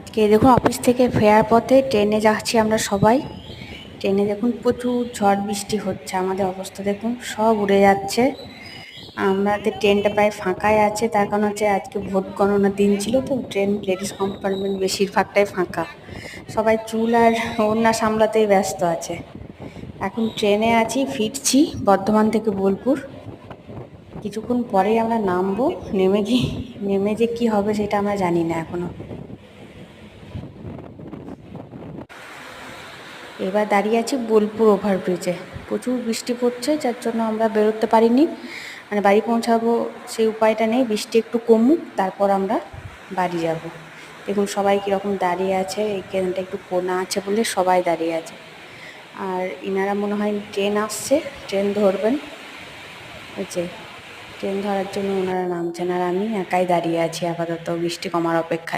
আজকে দেখুন অফিস থেকে ফেরার পথে ট্রেনে যাচ্ছি আমরা সবাই। ট্রেনে দেখুন প্রচুর ঝড় বৃষ্টি হচ্ছে, আমাদের অবস্থা দেখুন সব উড়ে যাচ্ছে। আমাদের ট্রেনটা প্রায় ফাঁকাই আছে, তার কারণ হচ্ছে আজকে ভোট গণনার দিন ছিল, তো ট্রেন লেডিস কম্পার্টমেন্ট বেশিরভাগটাই ফাঁকা। সবাই চুল আর ওড়না সামলাতেই ব্যস্ত আছে। এখন ট্রেনে আছি, ফিরছি বর্ধমান থেকে বোলপুর। কিছুক্ষণ পরেই আমরা নামবো। নেমে যে কি হবে সেটা আমরা জানি না এখনো। এবার দাঁড়িয়ে আছি বোলপুর ওভারব্রিজে। প্রচুর বৃষ্টি পড়ছে, যার জন্য আমরা বেরোতে পারিনি, মানে বাড়ি পৌঁছাবো সেই উপায়টা নেই। বৃষ্টি একটু কমুক, তারপর আমরা বাড়ি যাব। দেখুন সবাই কীরকম দাঁড়িয়ে আছে, এইখানটা একটু কোনা আছে বলে সবাই দাঁড়িয়ে আছে। আর ইনারা মনে হয় ট্রেন আসছে, ট্রেন ধরবেন। ওই যে ট্রেন ধরার জন্য ওনারা নামছেন, আর আমি একাই দাঁড়িয়ে আছি আপাতত বৃষ্টি কমার অপেক্ষায়।